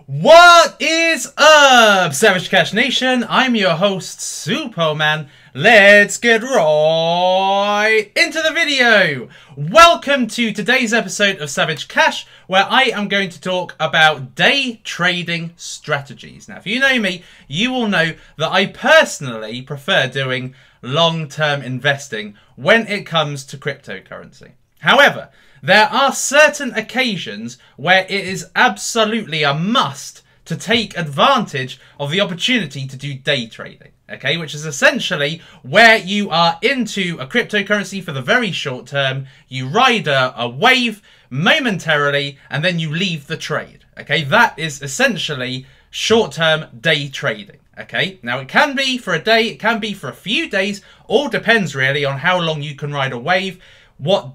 What is up, Savage Cash Nation? I'm your host, Superman. Let's get right into the video. Welcome to today's episode of Savage Cash, where I am going to talk about day trading strategies. Now, if you know me, you will know that I personally prefer doing long-term investing when it comes to cryptocurrency. However, there are certain occasions where it is absolutely a must to take advantage of the opportunity to do day trading, okay? Which is essentially where you are into a cryptocurrency for the very short term, you ride a wave momentarily, and then you leave the trade, okay? That is essentially short-term day trading, okay? Now, it can be for a day, it can be for a few days, all depends really on how long you can ride a wave, what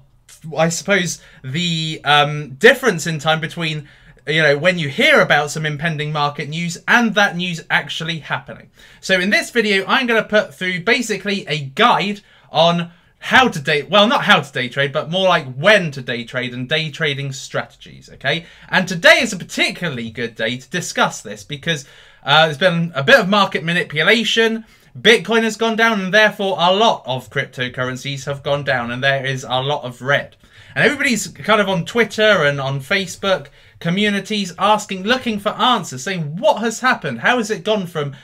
I suppose the difference in time between, you know, when you hear about some impending market news and that news actually happening. So in this video, I'm going to put through basically a guide on how to day, well, not how to day trade, but more like when to day trade and day trading strategies, okay? And today is a particularly good day to discuss this because there's been a bit of market manipulation. Bitcoin has gone down, and therefore a lot of cryptocurrencies have gone down, and there is a lot of red. And everybody's kind of on Twitter and on Facebook communities asking, looking for answers, saying, what has happened? How has it gone from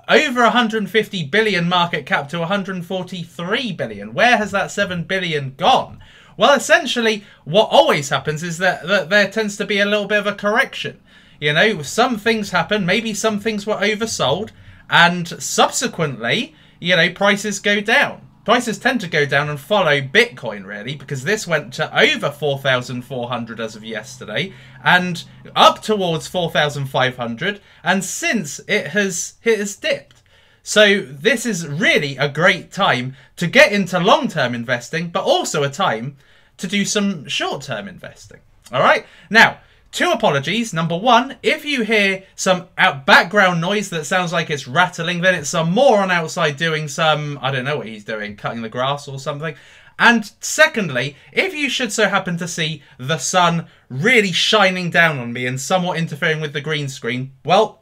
over 150 billion market cap to 143 billion? Where has that 7 billion gone? Well, essentially, what always happens is that there tends to be a little bit of a correction. You know, some things happen, maybe some things were oversold, and subsequently, you know, prices go down. Prices tend to go down and follow Bitcoin, really, because this went to over 4,400 as of yesterday and up towards 4,500. And since it has dipped. So this is really a great time to get into long-term investing, but also a time to do some short-term investing. All right. Now, two apologies. Number one, if you hear some background noise that sounds like it's rattling, then it's some moron outside doing some, I don't know what he's doing, cutting the grass or something. And secondly, if you should so happen to see the sun really shining down on me and somewhat interfering with the green screen, well,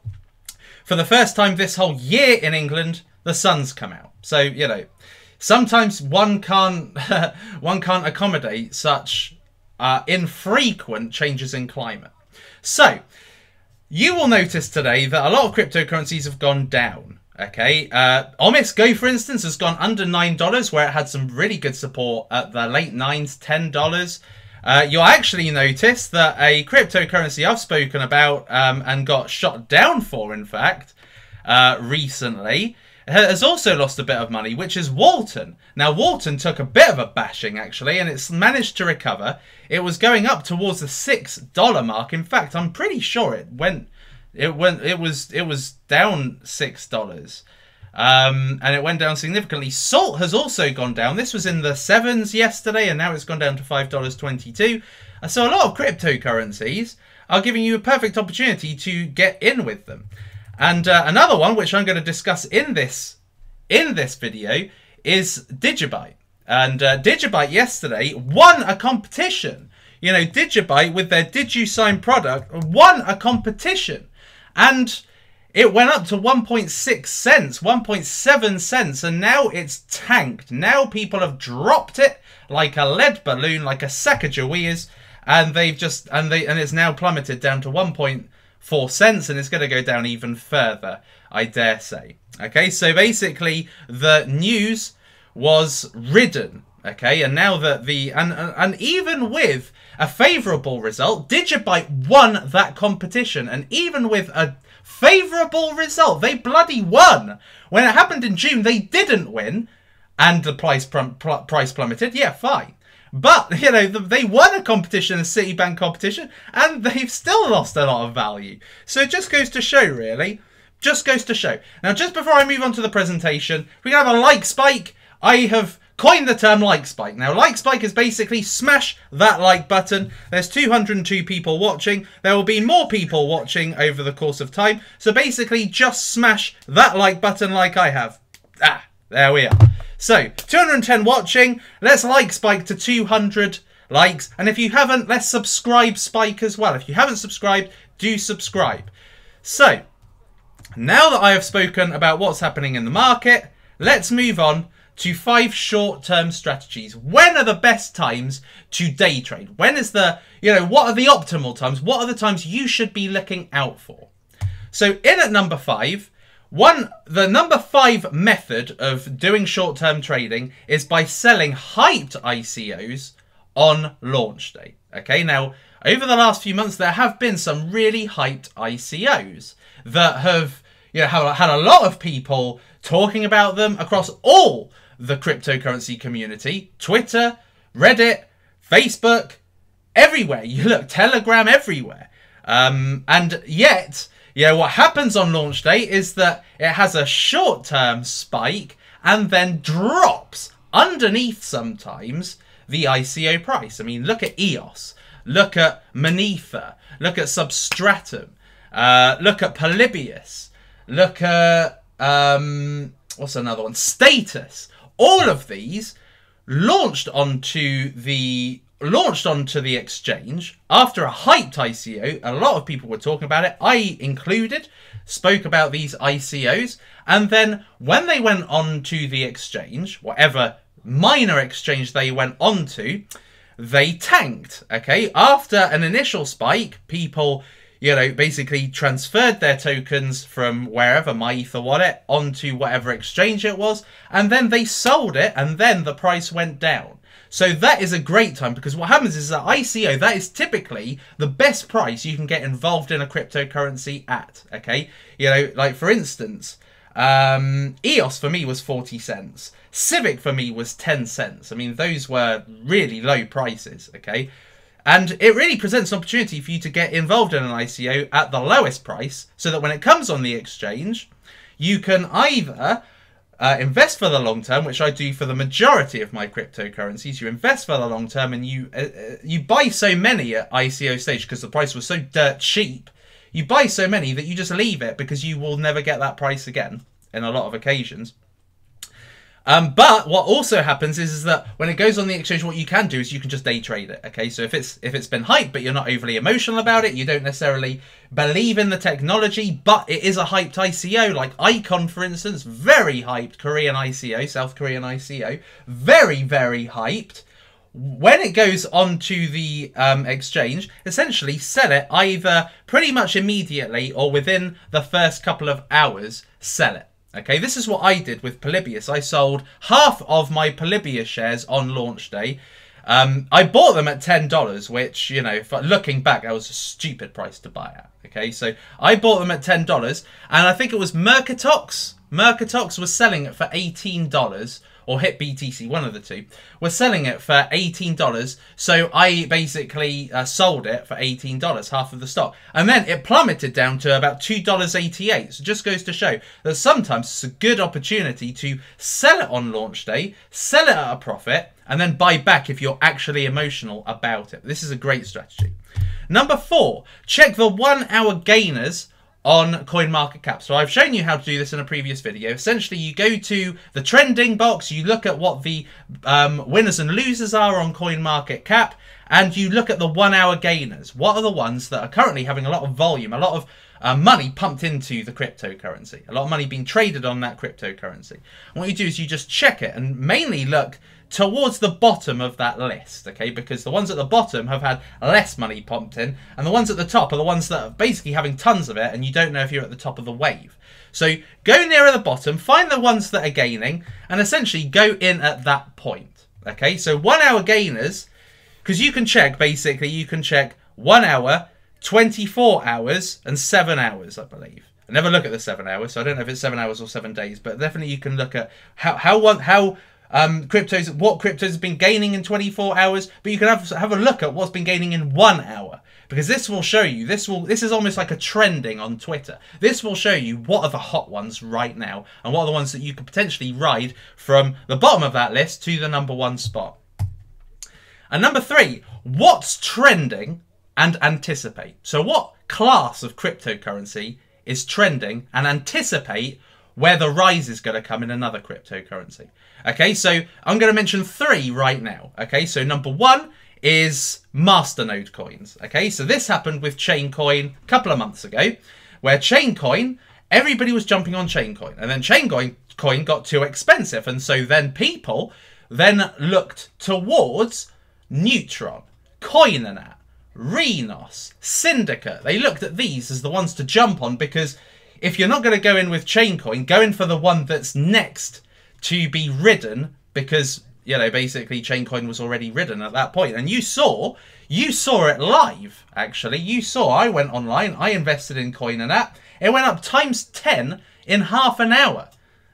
for the first time this whole year in England, the sun's come out. So, you know, sometimes one can't accommodate such infrequent changes in climate. So, you will notice today that a lot of cryptocurrencies have gone down, okay? Omis Go, for instance, has gone under $9, where it had some really good support at the late 9s, $10. You'll actually notice that a cryptocurrency I've spoken about and got shot down for, in fact, recently, has also lost a bit of money, which is Walton. Now, Walton took a bit of a bashing, actually, and it's managed to recover. It was going up towards the $6 mark. In fact, I'm pretty sure it was down $6. And it went down significantly. Salt has also gone down. This was in the 7s yesterday, and now it's gone down to $5.22. So a lot of cryptocurrencies are giving you a perfect opportunity to get in with them. And another one, which I'm going to discuss in this video, is Digibyte. And Digibyte yesterday won a competition. You know, Digibyte, with their DigiSign product, won a competition. And it went up to 1.6 cents, 1.7 cents, and now it's tanked. Now people have dropped it like a lead balloon, like a Sacagaweas, and it's now plummeted down to 1.4 cents, and it's going to go down even further, I dare say. Okay, so basically the news was ridden, okay, and now that and even with a favourable result, Digibyte won that competition, and even with a favourable result, they bloody won. When it happened in June, they didn't win, and the price plummeted. Yeah, fine. But, you know, they won a competition, a Citibank competition, and they've still lost a lot of value. So it just goes to show, really. Just goes to show. Now, just before I move on to the presentation, we're going to have a like spike. I have coined the term like spike. Now, like spike is basically smash that like button. There's 202 people watching. There will be more people watching over the course of time. So basically, just smash that like button like I have. Ah, there we are. So, 210 watching. Let's like spike to 200 likes. And if you haven't, let's subscribe spike as well. If you haven't subscribed, do subscribe. So, now that I have spoken about what's happening in the market, let's move on to 5 short-term strategies. When are the best times to day trade? When is the, what are the optimal times? What are the times you should be looking out for? So in at number 5, the number 5 method of doing short-term trading is by selling hyped ICOs on launch day. Okay, now over the last few months, there have been some really hyped ICOs that have, had a lot of people talking about them across all the cryptocurrency community, Twitter, Reddit, Facebook, everywhere. You look, Telegram, everywhere. And yet, what happens on launch day is that it has a short-term spike and then drops underneath sometimes the ICO price. I mean, look at EOS, look at Manetha, look at Substratum, look at Polybius, look at, what's another one? Status. All of these launched onto the exchange after a hyped ICO. A lot of people were talking about it. I included, spoke about these ICOs. And then when they went onto the exchange, whatever minor exchange they went onto, they tanked. Okay, after an initial spike, people basically transferred their tokens from wherever, my Ether wallet, onto whatever exchange it was, and then they sold it, and then the price went down. So that is a great time, because what happens is that ICO, that is typically the best price you can get involved in a cryptocurrency at, okay? Like for instance, EOS for me was 40 cents. Civic for me was 10 cents. I mean, those were really low prices, okay? And it really presents an opportunity for you to get involved in an ICO at the lowest price, so that when it comes on the exchange, you can either invest for the long term, which I do for the majority of my cryptocurrencies. You invest for the long term, and you buy so many at ICO stage because the price was so dirt cheap. You buy so many that you just leave it because you will never get that price again in a lot of occasions. But what also happens is that when it goes on the exchange, what you can do is you can just day trade it. Okay, so if it's been hyped, but you're not overly emotional about it, you don't necessarily believe in the technology, but it is a hyped ICO, like Icon, for instance, very hyped Korean ICO, South Korean ICO, very, very hyped. When it goes onto the exchange, essentially sell it either pretty much immediately or within the first couple of hours, sell it. Okay, this is what I did with Polybius. I sold half of my Polybius shares on launch day. I bought them at $10, which, looking back, that was a stupid price to buy at. Okay, so I bought them at $10, and I think it was Mercatox. Mercatox was selling it for $18, or HitBTC, one of the two, was selling it for $18. So I basically sold it for $18, half of the stock. And then it plummeted down to about $2.88. So it just goes to show that sometimes it's a good opportunity to sell it on launch day, sell it at a profit, and then buy back if you're actually emotional about it. This is a great strategy. Number 4, check the 1 hour gainers on CoinMarketCap. So I've shown you how to do this in a previous video. Essentially, you go to the trending box, you look at what the winners and losers are on CoinMarketCap, and you look at the 1 hour gainers. What are the ones that are currently having a lot of volume, a lot of money pumped into the cryptocurrency, a lot of money being traded on that cryptocurrency? And what you do is you just check it and mainly look towards the bottom of that list, okay? Because the ones at the bottom have had less money pumped in, and the ones at the top are the ones that are basically having tons of it, and you don't know if you're at the top of the wave. So go nearer the bottom, find the ones that are gaining, and essentially go in at that point, okay? So 1 hour gainers, because you can check, basically, you can check 1 hour, 24 hours, and 7 hours, I believe. I never look at the 7 hours, so I don't know if it's 7 hours or 7 days, but definitely you can look at what cryptos have been gaining in 24 hours, but you can have a look at what's been gaining in 1 hour, because this will show you, this is almost like a trending on Twitter. This will show you what are the hot ones right now, and what are the ones that you could potentially ride from the bottom of that list to the #1 spot. And number 3, what's trending and anticipate. So what class of cryptocurrency is trending and anticipate where the rise is going to come in another cryptocurrency? Okay, so I'm going to mention 3 right now. Okay, so number 1 is masternode coins. Okay, so this happened with Chaincoin a couple of months ago, where Chaincoin, everybody was jumping on Chaincoin, and then Chaincoin got too expensive, and so then people then looked towards Neutron, Coinonat, Rhinos, Syndicate. They looked at these as the ones to jump on, because if you're not going to go in with Chaincoin, go in for the one that's next to be ridden, because, you know, basically Chaincoin was already ridden at that point. And you saw it live, actually. You saw, I went online, I invested in Coinonat. It went up times 10 in half an hour.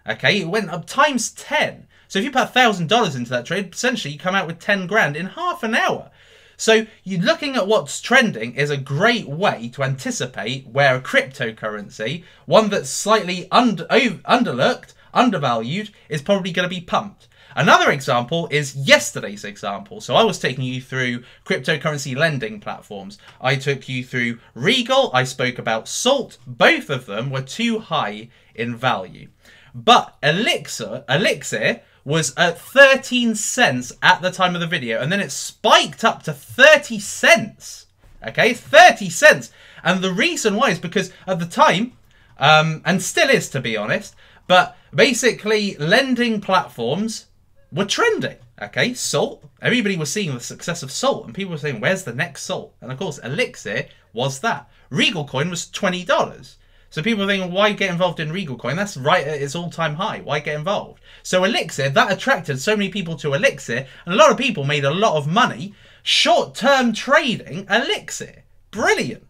Okay, it went up times 10. So if you put $1,000 into that trade, essentially you come out with 10 grand in half an hour. So you looking at what's trending is a great way to anticipate where a cryptocurrency, one that's slightly underlooked, undervalued, is probably going to be pumped. Another example is yesterday's example. So I was taking you through cryptocurrency lending platforms. I took you through Regal. I spoke about Salt. Both of them were too high in value. But Elixir was at 13 cents at the time of the video, and then it spiked up to 30 cents. Okay, 30 cents. And the reason why is because at the time, and still is to be honest, but basically lending platforms were trending. Okay, Salt, everybody was seeing the success of Salt, and people were saying, where's the next Salt? And of course, Elixir was that. Regal coin was $20. So people are thinking, why get involved in Regal coin? That's right at its all-time high. Why get involved? So Elixir, that attracted so many people to Elixir, and a lot of people made a lot of money short-term trading Elixir. Brilliant.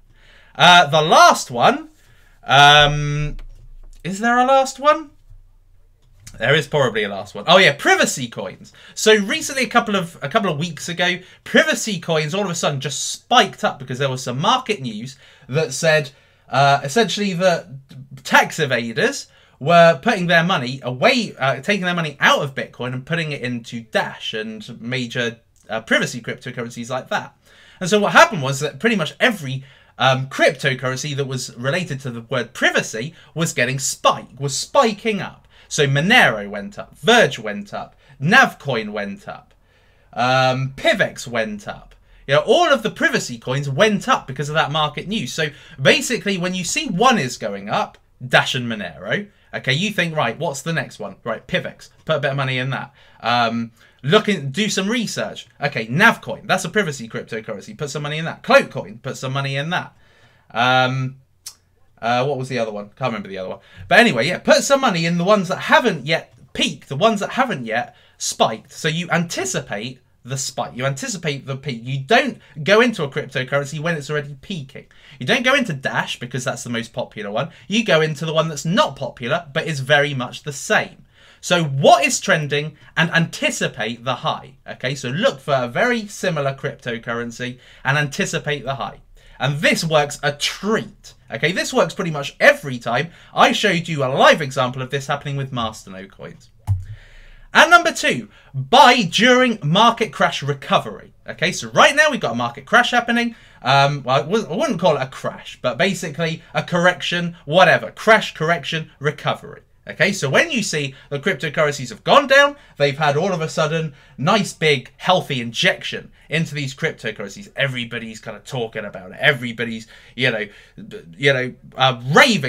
The last one, is there a last one? There is probably a last one. Oh yeah, privacy coins. So recently, a couple of weeks ago, privacy coins all of a sudden just spiked up because there was some market news that said essentially that tax evaders were putting their money away, taking their money out of Bitcoin and putting it into Dash and major privacy cryptocurrencies like that. And so what happened was that pretty much every cryptocurrency that was related to the word privacy was spiking up. So Monero went up, Verge went up, Navcoin went up, Pivex went up. You know, all of the privacy coins went up because of that market news. So basically, when you see one is going up, Dash and Monero, okay, you think, right, what's the next one? Right, Pivex, put a bit of money in that. Do some research. Okay, Navcoin, that's a privacy cryptocurrency, put some money in that. Cloakcoin, put some money in that. What was the other one? Can't remember the other one. But anyway, yeah, put some money in the ones that haven't yet peaked, the ones that haven't yet spiked. So you anticipate the spike. You anticipate the peak. You don't go into a cryptocurrency when it's already peaking. You don't go into Dash because that's the most popular one. You go into the one that's not popular but is very much the same. So what is trending and anticipate the high. Okay, so look for a very similar cryptocurrency and anticipate the high. And this works a treat. Okay, this works pretty much every time. I showed you a live example of this happening with Masternode coins. And number 2, buy during market crash recovery. Okay, so right now we've got a market crash happening. Well, I wouldn't call it a crash, but basically a correction, whatever. Crash, correction, recovery. Okay, so when you see the cryptocurrencies have gone down, they've had all of a sudden nice big healthy injection into these cryptocurrencies. Everybody's kind of talking about it. Everybody's raving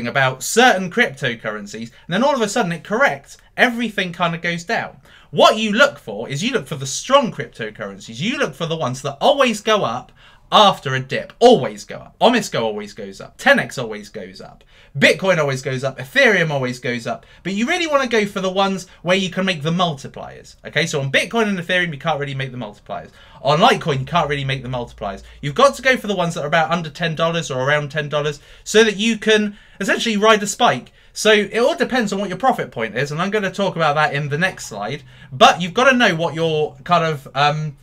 about certain cryptocurrencies, and then all of a sudden it corrects. Everything kind of goes down. What you look for is you look for the strong cryptocurrencies. You look for the ones that always go up after a dip. Always go up. Omisco always goes up. 10x always goes up. Bitcoin always goes up. Ethereum always goes up. But you really want to go for the ones where you can make the multipliers. Okay, so on Bitcoin and Ethereum, you can't really make the multipliers. On Litecoin, you can't really make the multipliers. You've got to go for the ones that are about under $10 or around $10 so that you can essentially ride the spike. So it all depends on what your profit point is, and I'm going to talk about that in the next slide. But you've got to know what your kind of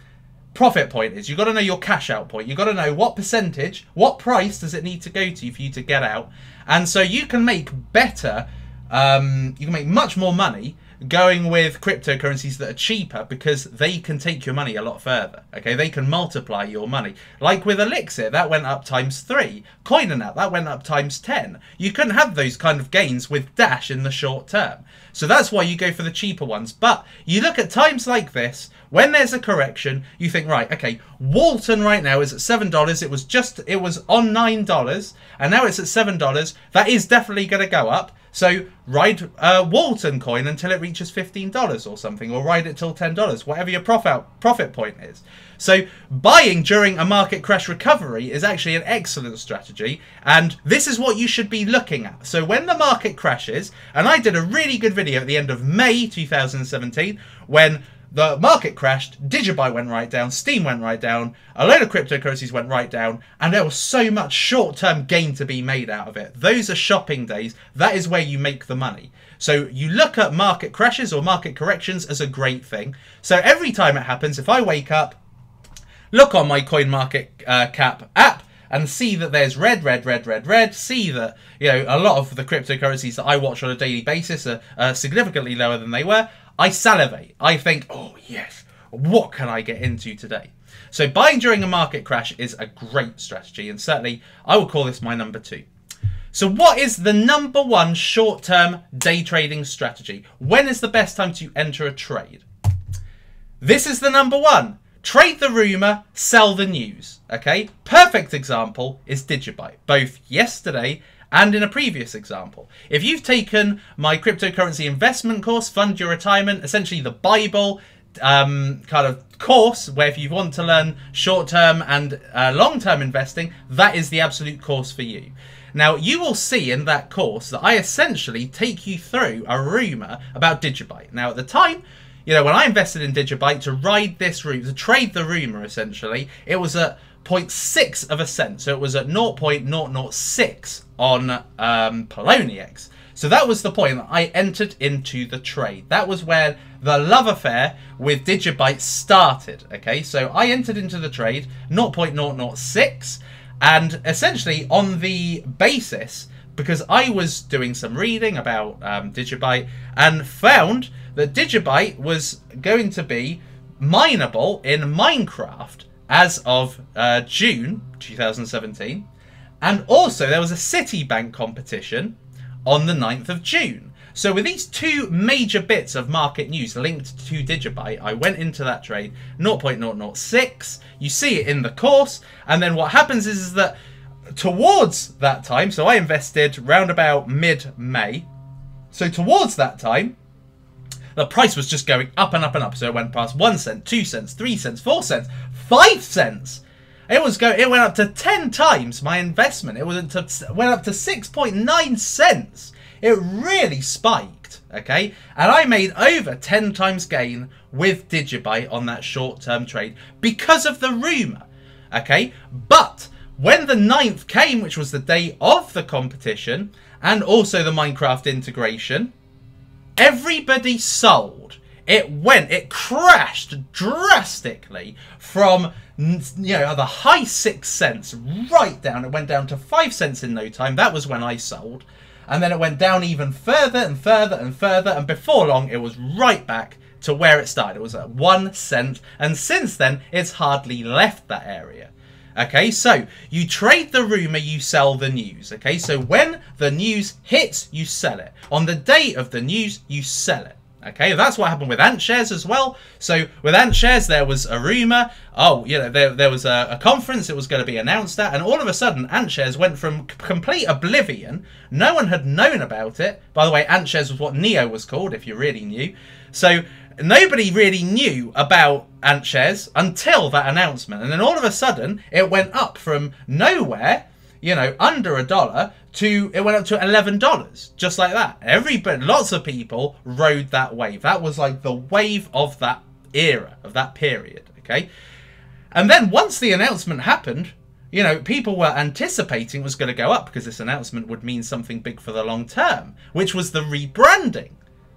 profit point is. You've got to know your cash out point. You've got to know what percentage, what price does it need to go to for you to get out. And so you can make better, you can make much more money going with cryptocurrencies that are cheaper because they can take your money a lot further. Okay, they can multiply your money. Like with Elixir, that went up ×3. Coinanat, that went up ×10. You couldn't have those kind of gains with Dash in the short term. So that's why you go for the cheaper ones. But you look at times like this, when there's a correction, you think, right, okay, Walton right now is at $7. It was on $9, and now it's at $7. That is definitely going to go up. So ride Walton coin until it reaches $15 or something, or ride it till $10, whatever your profit point is. So buying during a market crash recovery is actually an excellent strategy, and this is what you should be looking at. So when the market crashes, and I did a really good video at the end of May 2017 when the market crashed, Digibyte went right down, Steam went right down, a load of cryptocurrencies went right down, and there was so much short-term gain to be made out of it. Those are shopping days. That is where you make the money. So you look at market crashes or market corrections as a great thing. So every time it happens, if I wake up, look on my CoinMarketCap app, and see that there's red, see that, you know, a lot of the cryptocurrencies that I watch on a daily basis are significantly lower than they were, I salivate. I think, oh yes, what can I get into today? So buying during a market crash is a great strategy, and certainly I will call this my number 2. So what is the number 1 short-term day trading strategy? When is the best time to enter a trade? This is the number 1. Trade the rumour, sell the news. Okay, perfect example is Digibyte, both yesterday and in a previous example. If you've taken my cryptocurrency investment course, Fund Your Retirement, essentially the Bible kind of course, where if you want to learn short-term and long-term investing, that is the absolute course for you. Now, you will see in that course that I essentially take you through a rumour about Digibyte. Now, at the time, you know, when I invested in Digibyte to ride this route, to trade the rumour essentially, it was at 0.6 of a cent. So it was at 0.006 on Poloniex. So that was the point that I entered into the trade. That was where the love affair with Digibyte started. Okay, so I entered into the trade 0.006, and essentially on the basis, because I was doing some reading about Digibyte and found that Digibyte was going to be mineable in Minecraft as of June 2017. And also there was a Citibank competition on the 9th of June. So with these two major bits of market news linked to Digibyte, I went into that trade 0.006. You see it in the course. And then what happens is that towards that time, so I invested round about mid-May. So towards that time, the price was just going up and up and up. So it went past 1 cent, 2 cents, 3 cents, 4 cents, 5 cents. It went up to 10 times my investment. It went up to 6.9 cents. It really spiked, okay? And I made over 10 times gain with Digibyte on that short-term trade because of the rumour, okay? But when the 9th came, which was the day of the competition, and also the Minecraft integration, everybody sold. It crashed drastically from, you know, the high 6 cents right down. It went down to 5 cents in no time. That was when I sold. And then it went down even further and further and further. And before long, it was right back to where it started. It was at 1 cent. And since then, it's hardly left that area. Okay, so you trade the rumour, you sell the news. Okay, so when the news hits, you sell it. On the day of the news, you sell it. Okay, that's what happened with AntShares as well. So with AntShares, there was a rumour. Oh, you know, there was a conference it was going to be announced at, and all of a sudden, AntShares went from complete oblivion. No one had known about it. By the way, AntShares was what Neo was called, if you really knew. So nobody really knew about AntShares until that announcement, and then all of a sudden, it went up from nowhere, you know, under $1 to, it went up to $11, just like that. Lots of people rode that wave. That was like the wave of that era, of that period, okay? And then once the announcement happened, you know, people were anticipating it was going to go up because this announcement would mean something big for the long term, which was the rebranding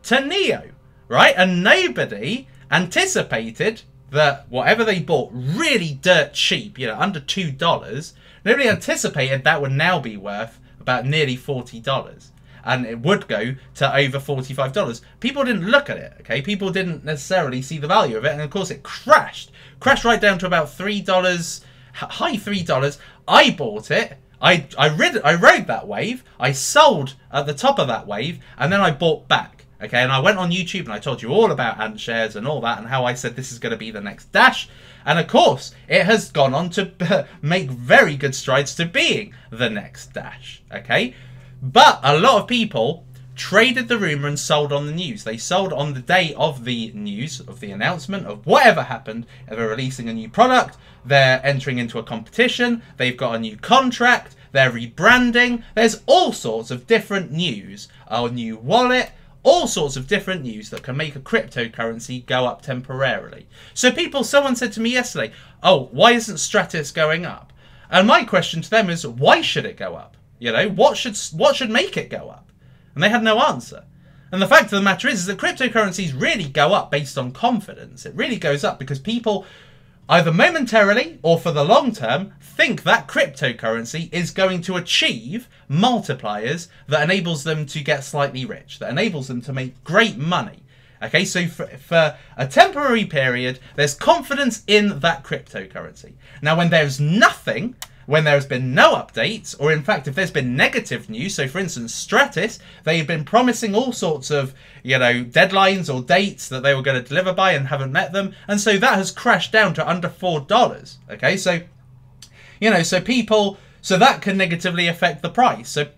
to Neo, right? And nobody anticipated that whatever they bought really dirt cheap, you know, under $2, nobody anticipated that would now be worth about nearly $40. and it would go to over $45. People didn't look at it, okay? People didn't necessarily see the value of it, and of course it crashed right down to about $3, high $3. I bought it. I rode that wave. I sold at the top of that wave, and then I bought back. Okay, and I went on YouTube and I told you all about ant shares and all that, and how I said this is going to be the next Dash. And of course, it has gone on to make very good strides to being the next Dash. Okay, but a lot of people traded the rumor and sold on the news. They sold on the day of the news, of the announcement of whatever happened. They're releasing a new product, they're entering into a competition, they've got a new contract, they're rebranding. There's all sorts of different news, a new wallet, all sorts of different news that can make a cryptocurrency go up temporarily. So someone said to me yesterday, oh, why isn't Stratis going up? And my question to them is, why should it go up? You know, what should make it go up? And they had no answer. And the fact of the matter is that cryptocurrencies really go up based on confidence. It really goes up because people, either momentarily or for the long term, think that cryptocurrency is going to achieve multipliers that enables them to get slightly rich, that enables them to make great money. Okay, so for a temporary period, there's confidence in that cryptocurrency. Now, when there's nothing, when there's been no updates, or in fact, if there's been negative news, so for instance, Stratis, they've been promising all sorts of, you know, deadlines or dates that they were going to deliver by and haven't met them. And so that has crashed down to under $4. Okay, so, you know, so that can negatively affect the price. So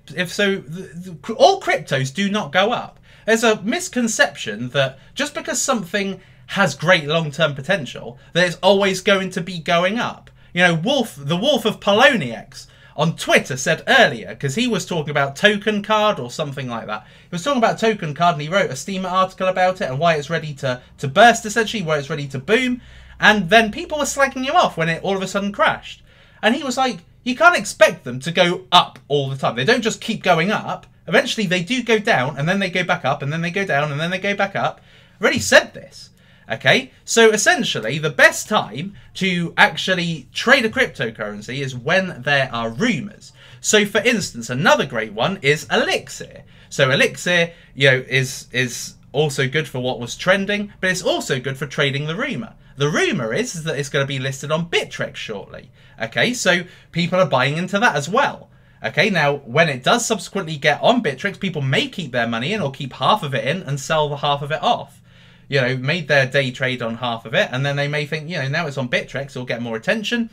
all cryptos do not go up. There's a misconception that just because something has great long-term potential, that it's always going to be going up. You know, the Wolf of Poloniex on Twitter said earlier, because he was talking about Token Card or something like that. He was talking about Token Card and he wrote a Steamer article about it and why it's ready to burst, essentially, why it's ready to boom. And then people were slagging him off when it all of a sudden crashed. And he was like, you can't expect them to go up all the time. They don't just keep going up. Eventually they do go down and then they go back up and then they go down and then they go back up. I already said this. Okay, so essentially the best time to actually trade a cryptocurrency is when there are rumors. So for instance, another great one is Elixir. So Elixir, you know, is also good for what was trending, but it's also good for trading the rumor. The rumor is that it's going to be listed on Bittrex shortly. Okay, so people are buying into that as well. Okay, now when it does subsequently get on Bittrex, people may keep their money in or keep half of it in and sell the half of it off. You know, made their day trade on half of it, and then they may think, you know, now it's on Bittrex, it'll get more attention.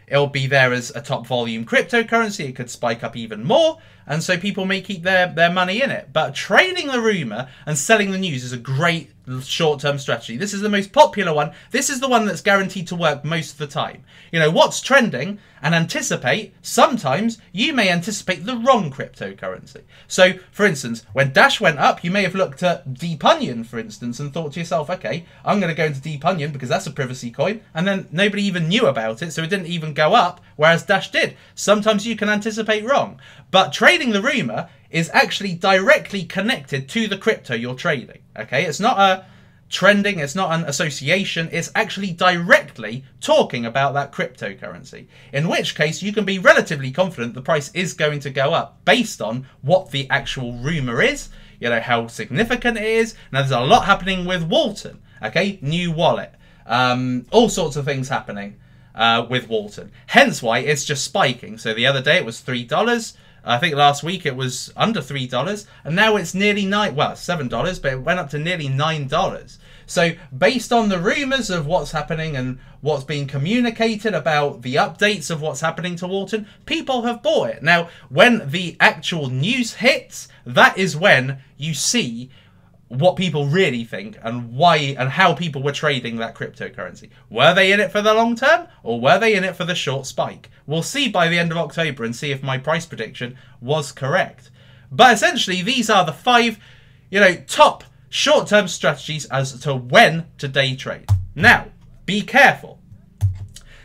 It'll be there as a top volume cryptocurrency. It could spike up even more. And so people may keep their money in it. But trading the rumor and selling the news is a great short-term strategy. This is the most popular one. This is the one that's guaranteed to work most of the time. You know, what's trending and anticipate, sometimes you may anticipate the wrong cryptocurrency. So, for instance, when Dash went up, you may have looked at Deep Onion, for instance, and thought to yourself, okay, I'm going to go into Deep Onion because that's a privacy coin. And then nobody even knew about it, so it didn't even go up, whereas Dash did. Sometimes you can anticipate wrong. But trading the rumor is actually directly connected to the crypto you're trading. Okay, it's not a trending, it's not an association, it's actually directly talking about that cryptocurrency. In which case, you can be relatively confident the price is going to go up based on what the actual rumor is, you know, how significant it is. Now, there's a lot happening with Walton, okay, new wallet, all sorts of things happening with Walton. Hence why it's just spiking. So the other day it was $3. I think last week it was under $3, and now it's nearly $7, but it went up to nearly $9. So based on the rumors of what's happening and what's being communicated about the updates of what's happening to Walton, people have bought it. Now, when the actual news hits, that is when you see what people really think and why and how people were trading that cryptocurrency. Were they in it for the long term or were they in it for the short spike? We'll see by the end of October and see if my price prediction was correct. But essentially, these are the 5, you know, top short-term strategies as to when to day trade. Now, be careful.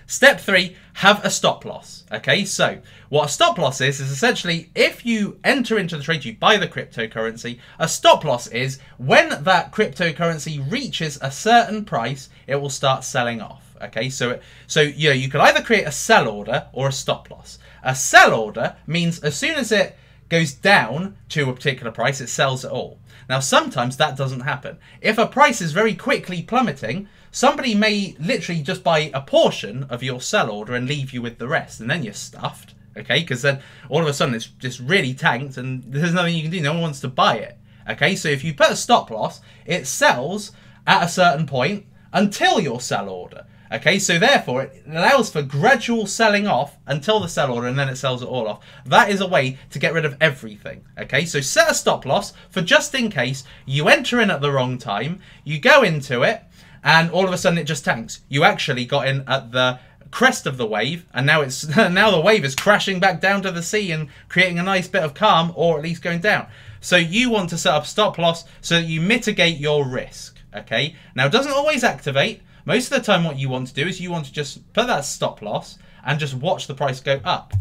Step 3, have a stop loss. Okay, so what a stop loss is essentially if you enter into the trade, you buy the cryptocurrency, a stop loss is when that cryptocurrency reaches a certain price, it will start selling off. Okay, so you can either create a sell order or a stop loss. A sell order means as soon as it goes down to a particular price, it sells it all. Now, sometimes that doesn't happen. If a price is very quickly plummeting, somebody may literally just buy a portion of your sell order and leave you with the rest, and then you're stuffed, okay? Because then all of a sudden it's just really tanked and there's nothing you can do. No one wants to buy it, okay? So if you put a stop loss, it sells at a certain point until your sell order. Okay, so therefore it allows for gradual selling off until the sell order, and then it sells it all off. That is a way to get rid of everything. Okay, so set a stop loss for just in case you enter in at the wrong time, you go into it, and all of a sudden it just tanks. You actually got in at the crest of the wave, and now it's now the wave is crashing back down to the sea and creating a nice bit of calm, or at least going down. So you want to set up stop loss so that you mitigate your risk. Okay, now it doesn't always activate. Most of the time what you want to do is you want to just put that stop loss and just watch the price go up.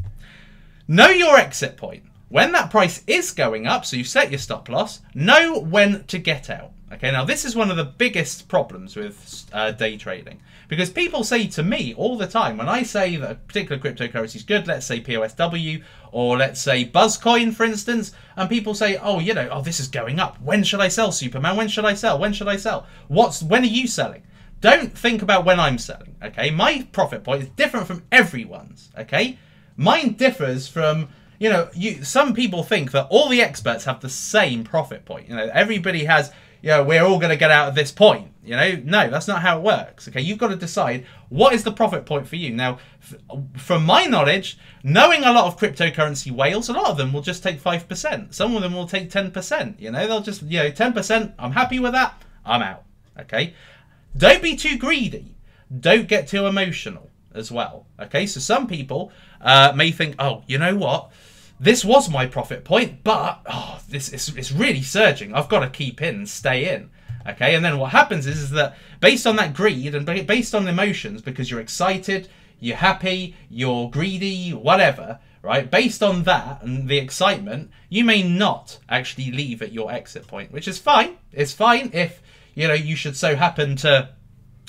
Know your exit point. When that price is going up, so you set your stop loss, know when to get out. Okay, now this is one of the biggest problems with day trading. Because people say to me all the time, when I say that a particular cryptocurrency is good, let's say POSW, or let's say Buzzcoin, for instance, and people say, oh, you know, oh, this is going up. When should I sell, Superman? When should I sell? When should I sell? When are you selling? Don't think about when I'm selling, okay? My profit point is different from everyone's, okay? Mine differs from, you know, some people think that all the experts have the same profit point. You know, everybody has, you know, we're all going to get out at this point. You know, no, that's not how it works, okay? You've got to decide what is the profit point for you. Now, from my knowledge, knowing a lot of cryptocurrency whales, a lot of them will just take 5%. Some of them will take 10%, you know? They'll just, you know, 10%, I'm happy with that, I'm out, okay? Don't be too greedy. Don't get too emotional as well. Okay, so some people may think, oh, you know what? This was my profit point, but oh, it's really surging. I've got to keep in and stay in. Okay, and then what happens is that based on that greed and based on emotions, because you're excited, you're happy, you're greedy, whatever, right? Based on that and the excitement, you may not actually leave at your exit point, which is fine. It's fine if, you know, you should so happen to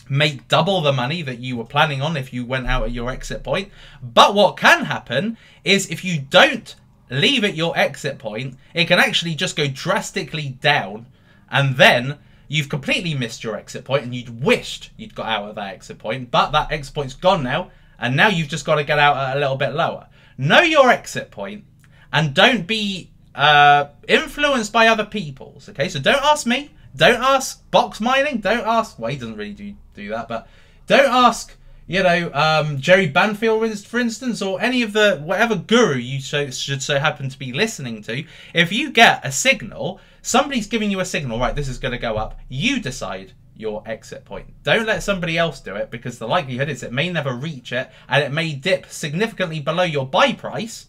make double the money that you were planning on if you went out at your exit point. But what can happen is if you don't leave at your exit point, it can actually just go drastically down, and then you've completely missed your exit point and you'd wished you'd got out at that exit point, but that exit point's gone now, and now you've just got to get out at a little bit lower. Know your exit point and don't be influenced by other people's, okay? So don't ask me. Don't ask Box Mining. Don't ask, well, he doesn't really do that, but don't ask, you know, Jerry Banfield, for instance, or any of the, whatever guru you should so happen to be listening to. If you get a signal, somebody's giving you a signal, right, this is going to go up, you decide your exit point. Don't let somebody else do it, because the likelihood is it may never reach it, and it may dip significantly below your buy price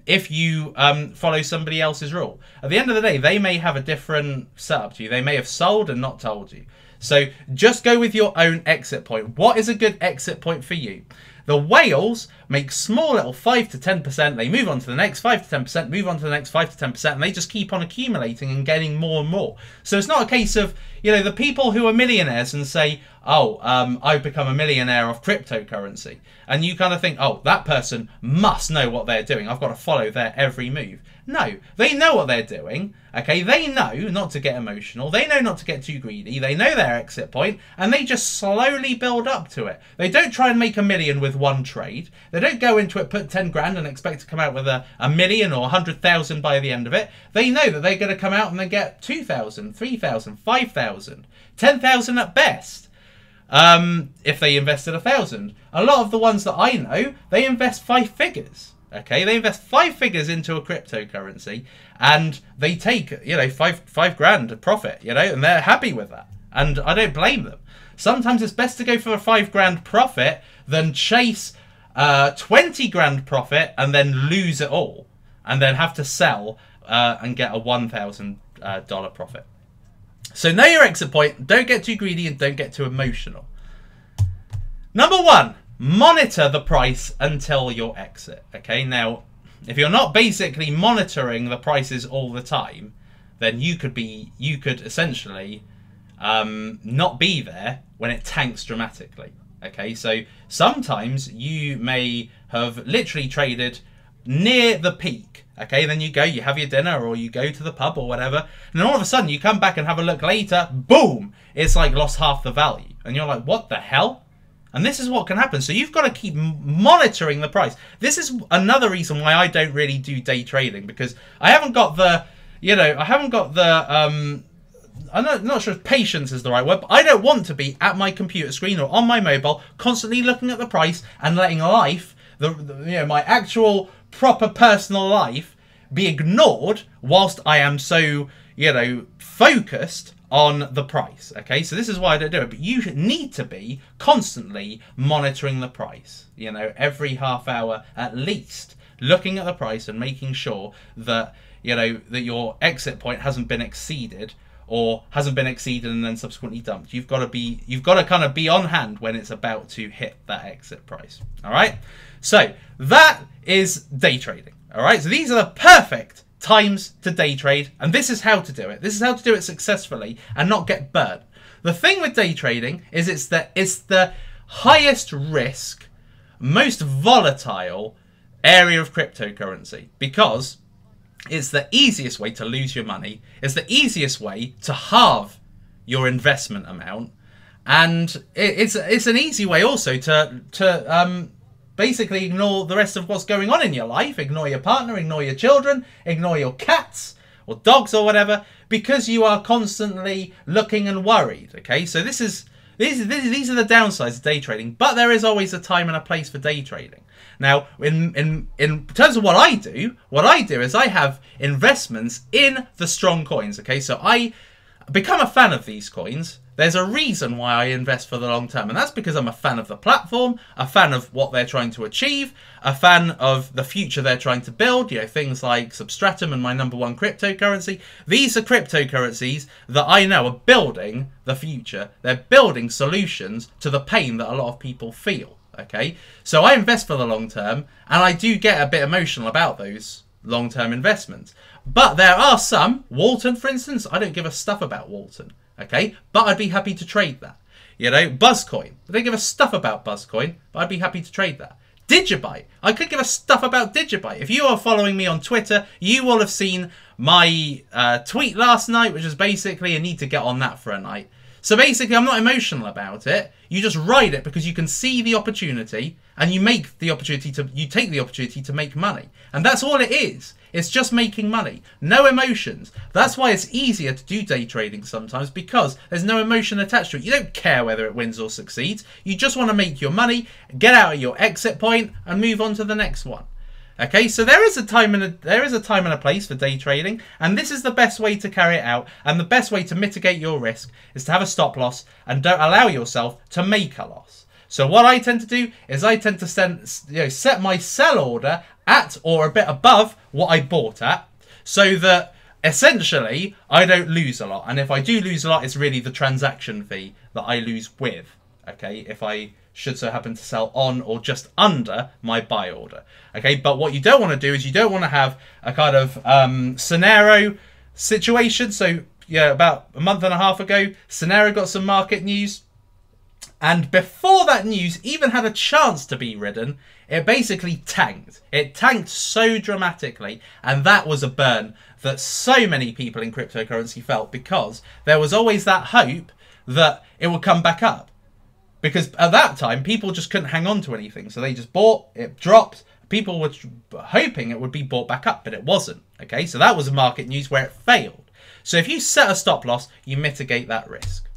if you follow somebody else's rule. At the end of the day, they may have a different setup to you. They may have sold and not told you. So just go with your own exit point. What is a good exit point for you? The whales make small little 5 to 10%. They move on to the next 5 to 10%, move on to the next 5 to 10%, and they just keep on accumulating and getting more and more. So it's not a case of, you know, the people who are millionaires and say, oh, I've become a millionaire off cryptocurrency. And you kind of think, oh, that person must know what they're doing. I've got to follow their every move. No, they know what they're doing, okay? They know not to get emotional. They know not to get too greedy. They know their exit point, and they just slowly build up to it. They don't try and make $1 million with one trade. They don't go into it, put 10 grand and expect to come out with a million or 100,000 by the end of it. They know that they're going to come out and they get 2,000, 3,000, 5,000, 10,000 at best. If they invested 1,000. A lot of the ones that I know, they invest 5 figures. Okay, they invest 5 figures into a cryptocurrency, and they take, you know, five grand of profit, you know, and they're happy with that. And I don't blame them. Sometimes it's best to go for a 5 grand profit than chase 20 grand profit and then lose it all, and then have to sell and get a $1,000 profit. So know your exit point. Don't get too greedy and don't get too emotional. Number 1. Monitor the price until your exit. Okay, now if you're not basically monitoring the prices all the time, then you could essentially not be there when it tanks dramatically. Okay, so sometimes you may have literally traded near the peak Okay, then you go, you have your dinner, or you go to the pub or whatever, and then all of a sudden you come back and have a look later, boom, it's like lost half the value. And you're like, what the hell? And this is what can happen. So you've got to keep monitoring the price. This is another reason why I don't really do day trading, because I haven't got the, I'm not sure if patience is the right word, but I don't want to be at my computer screen or on my mobile constantly looking at the price and letting life, my actual proper personal life, be ignored whilst I am so, focused on the price. Okay, so this is why I don't do it. But you need to be constantly monitoring the price, every half hour at least, looking at the price and making sure that, that your exit point hasn't been exceeded, or hasn't been exceeded and then subsequently dumped. You've got to kind of be on hand when it's about to hit that exit price. All right. So that is day trading. All right. So these are the perfect times to day trade, and this is how to do it. This is how to do it successfully and not get burnt. The thing with day trading is it's the highest risk, most volatile area of cryptocurrency, because it's the easiest way to lose your money. It's the easiest way to halve your investment amount, and it's an easy way also to basically ignore the rest of what's going on in your life. Ignore your partner, ignore your children, ignore your cats or dogs or whatever, because you are constantly looking and worried. Okay, so these are the downsides of day trading, but there is always a time and a place for day trading. Now, in terms of what I do is I have investments in the strong coins. Okay, so I become a fan of these coins. There's a reason why I invest for the long term, and that's because I'm a fan of the platform, a fan of what they're trying to achieve, a fan of the future they're trying to build, things like Substratum and my #1 cryptocurrency. These are cryptocurrencies that I know are building the future. They're building solutions to the pain that a lot of people feel. Okay, so I invest for the long term, and I do get a bit emotional about those long-term investments. But there are some, Walton for instance, I don't give a stuff about Walton. Okay, but I'd be happy to trade that. Buzzcoin, I don't give a stuff about Buzzcoin, but I'd be happy to trade that. Digibyte, I could give a stuff about Digibyte. If you are following me on Twitter, you will have seen my tweet last night, which is basically a need to get on that for a night. So basically, I'm not emotional about it. You just ride it because you can see the opportunity, and you take the opportunity to make money. And that's all it is. It's just making money. No emotions. That's why it's easier to do day trading sometimes, because there's no emotion attached to it. You don't care whether it wins or succeeds. You just want to make your money, get out of your exit point, and move on to the next one. Okay, so there is a time and a place for day trading, and this is the best way to carry it out, and the best way to mitigate your risk is to have a stop loss and don't allow yourself to make a loss. So what I tend to do is I tend to set my sell order at or a bit above what I bought at, so that essentially I don't lose a lot. And if I do lose a lot, it's really the transaction fee that I lose with. Okay, if I should so happen to sell on or just under my buy order. Okay, but what you don't want to do is you don't want to have a kind of scenario situation. So yeah, about a month and a half ago, Scenario got some market news, and before that news even had a chance to be ridden, it basically tanked. It tanked so dramatically, and that was a burn that so many people in cryptocurrency felt, because there was always that hope that it would come back up. Because at that time, people just couldn't hang on to anything. So they just bought, it dropped. People were hoping it would be bought back up, but it wasn't. Okay, so that was a market news where it failed. So if you set a stop loss, you mitigate that risk.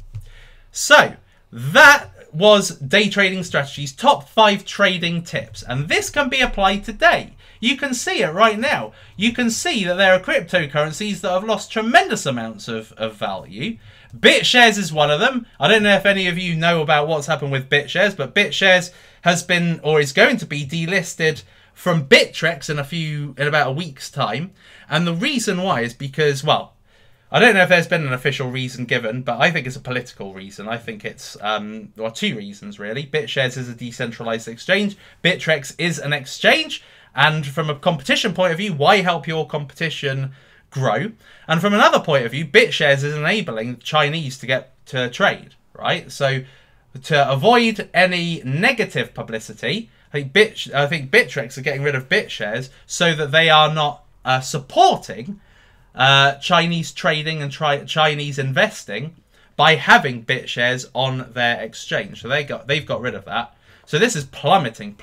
So that was day trading strategies, top 5 trading tips. And this can be applied today. You can see it right now. You can see that there are cryptocurrencies that have lost tremendous amounts of value. BitShares is one of them. I don't know if any of you know about what's happened with BitShares, but BitShares has been, or is going to be, delisted from Bittrex in about a week's time. And the reason why is because, well, I don't know if there's been an official reason given, but I think it's a political reason. I think it's, well, 2 reasons really. BitShares is a decentralized exchange. Bittrex is an exchange. And from a competition point of view, why help your competition grow? And from another point of view, BitShares is enabling Chinese to get to trade, right? So to avoid any negative publicity, I think Bittrex are getting rid of BitShares so that they are not supporting Chinese trading and Chinese investing by having BitShares on their exchange. So they've got rid of that. So this is plummeting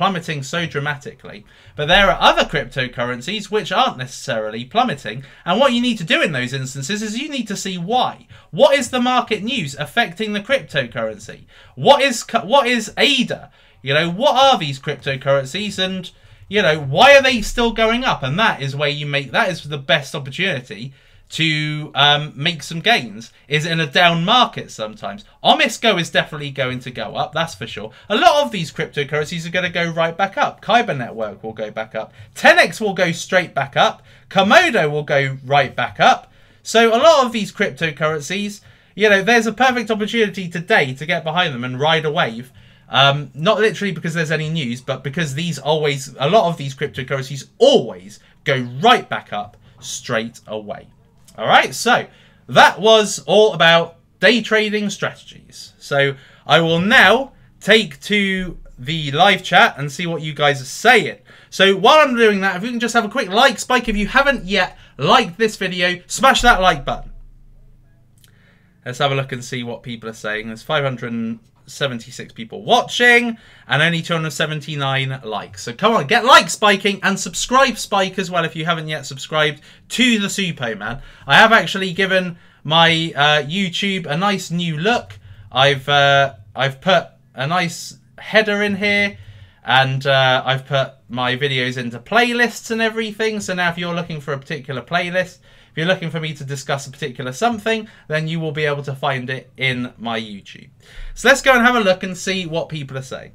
so dramatically. But there are other cryptocurrencies which aren't necessarily plummeting. And what you need to do in those instances is you need to see why. What is the market news affecting the cryptocurrency? What is ADA? You know, what are these cryptocurrencies, and you know, why are they still going up? And that is where that is the best opportunity to make some gains, is in a down market sometimes. Omisco is definitely going to go up, that's for sure. A lot of these cryptocurrencies are going to go right back up. Kyber Network will go back up. 10x will go straight back up. Komodo will go right back up. So a lot of these cryptocurrencies, you know, there's a perfect opportunity today to get behind them and ride a wave. Not literally because there's any news, but because a lot of these cryptocurrencies always go right back up straight away. All right, so that was all about day trading strategies. So I will now take to the live chat and see what you guys are saying. So while I'm doing that, if you can just have a quick like spike. If you haven't yet liked this video, smash that like button. Let's have a look and see what people are saying. There's 576 people watching and only 279 likes. So come on, get like spiking and subscribe spike as well if you haven't yet subscribed to the Supo Man. I have actually given my YouTube a nice new look. I've put a nice header in here, and I've put my videos into playlists and everything. So now if you're looking for a particular playlist, if you're looking for me to discuss a particular something, then you will be able to find it in my YouTube. So let's go and have a look and see what people are saying.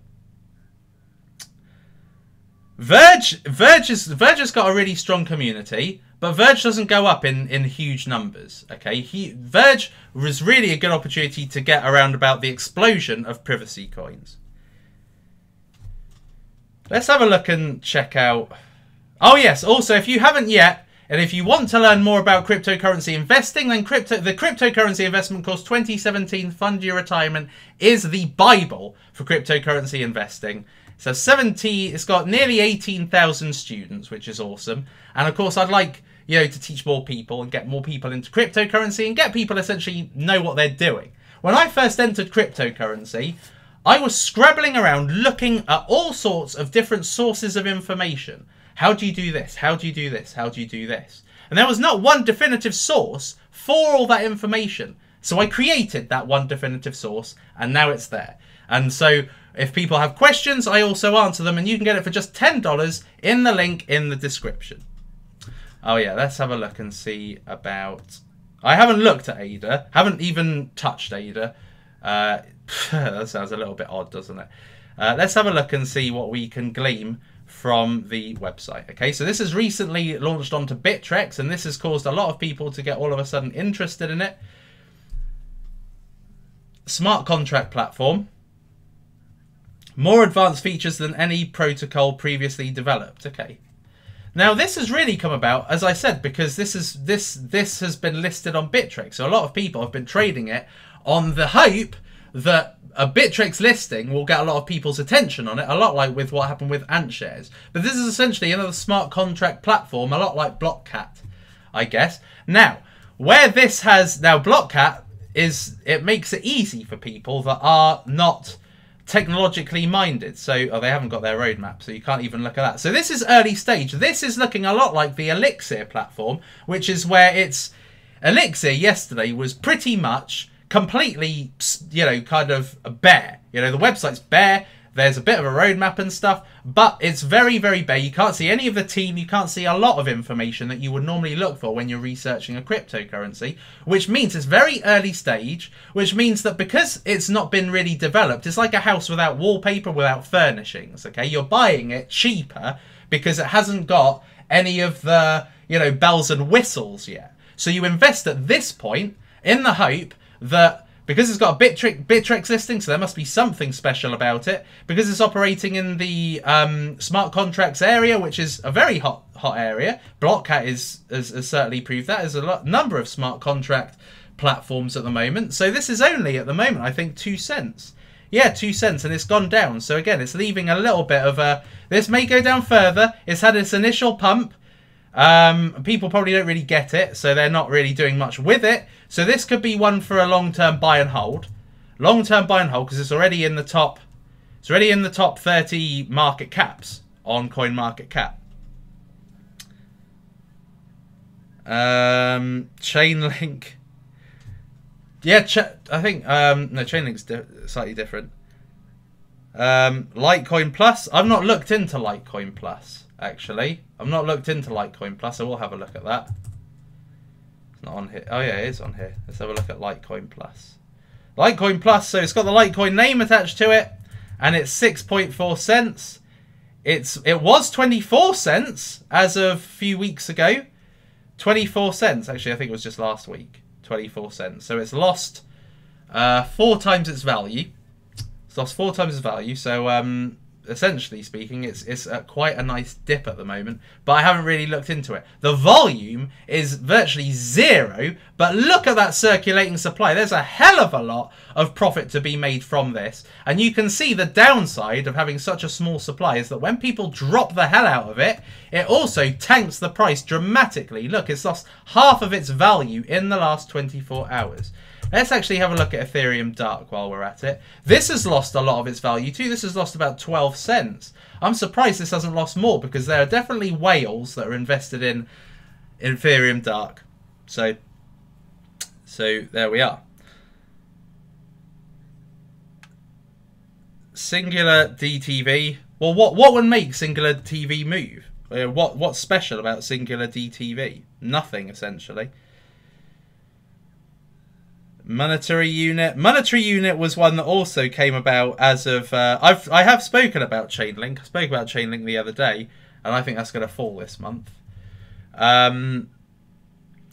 Verge has got a really strong community, but Verge doesn't go up in huge numbers. Okay, Verge was really a good opportunity to get around about the explosion of privacy coins. Let's have a look and check out. Oh yes, also if you haven't yet, and if you want to learn more about cryptocurrency investing, then the Cryptocurrency Investment Course 2017 Fund Your Retirement is the Bible for cryptocurrency investing. So it's got nearly 18,000 students, which is awesome. And of course, I'd like, you know, to teach more people and get more people into cryptocurrency and get people essentially know what they're doing. When I first entered cryptocurrency, I was scrabbling around looking at all sorts of different sources of information. How do you do this? How do you do this? How do you do this? And there was not one definitive source for all that information. So I created that one definitive source, and now it's there. And so if people have questions, I also answer them, and you can get it for just $10 in the link in the description. Oh yeah, let's have a look and see about... I haven't looked at ADA, haven't even touched ADA. That sounds a little bit odd, doesn't it? Let's have a look and see what we can glean from the website. Okay, so this has recently launched onto Bittrex, and this has caused a lot of people to get all of a sudden interested in it. Smart contract platform. More advanced features than any protocol previously developed. Okay. Now this has really come about, as I said, because this has been listed on Bittrex. So a lot of people have been trading it on the hope that a Bittrex listing will get a lot of people's attention on it, a lot like with what happened with AntShares. But this is essentially another smart contract platform, a lot like Blockcat, I guess. Now, where this has... Now, Blockcat is... It makes it easy for people that are not technologically minded. So, oh, they haven't got their roadmap, so you can't even look at that. So this is early stage. This is looking a lot like the Elixir platform, which is where it's... Elixir yesterday was pretty much completely, you know, kind of bare. You know, the website's bare. There's a bit of a roadmap and stuff, but it's very, very bare. You can't see any of the team. You can't see a lot of information that you would normally look for when you're researching a cryptocurrency, which means it's very early stage, which means that because it's not been really developed, it's like a house without wallpaper, without furnishings, okay? You're buying it cheaper because it hasn't got any of the, you know, bells and whistles yet. So you invest at this point in the hope that because it's got a Bittrex listing, so there must be something special about it. Because it's operating in the smart contracts area, which is a very hot area. Blockcat has certainly proved that. There's a number of smart contract platforms at the moment. So this is only, at the moment, I think 2 cents. Yeah, 2 cents, and it's gone down. So again, it's leaving a little bit of a... This may go down further. It's had its initial pump. People probably don't really get it, so they're not really doing much with it. So this could be one for a long-term buy and hold. Long-term buy and hold, because it's already in the top. It's already in the top 30 market caps on CoinMarketCap. Chainlink. Yeah, I think no, Chainlink's slightly different. Litecoin Plus. I've not looked into Litecoin Plus, actually. I've not looked into Litecoin Plus, so we'll have a look at that. It's not on here. Oh yeah, it is on here. Let's have a look at Litecoin Plus. Litecoin Plus, so it's got the Litecoin name attached to it, and it's 6.4 cents. It was 24 cents as of a few weeks ago. 24 cents. Actually, I think it was just last week. 24 cents. So it's lost 4 times its value. It's lost 4 times its value. So essentially speaking, it's quite a nice dip at the moment. But I haven't really looked into it. The volume is virtually 0. But look at that circulating supply. There's a hell of a lot of profit to be made from this. And you can see the downside of having such a small supply is that when people drop the hell out of it, it also tanks the price dramatically. Look, it's lost half of its value in the last 24 hours. Let's actually have a look at Ethereum Dark while we're at it. This has lost a lot of its value too. This has lost about 12 cents. I'm surprised this hasn't lost more, because there are definitely whales that are invested in Ethereum Dark. So there we are. Singular DTV. Well, what would make Singular TV move? What's special about Singular DTV? Nothing, essentially. Monetary Unit. Monetary Unit was one that also came about as of... I have spoken about Chainlink. I spoke about Chainlink the other day, and I think that's going to fall this month.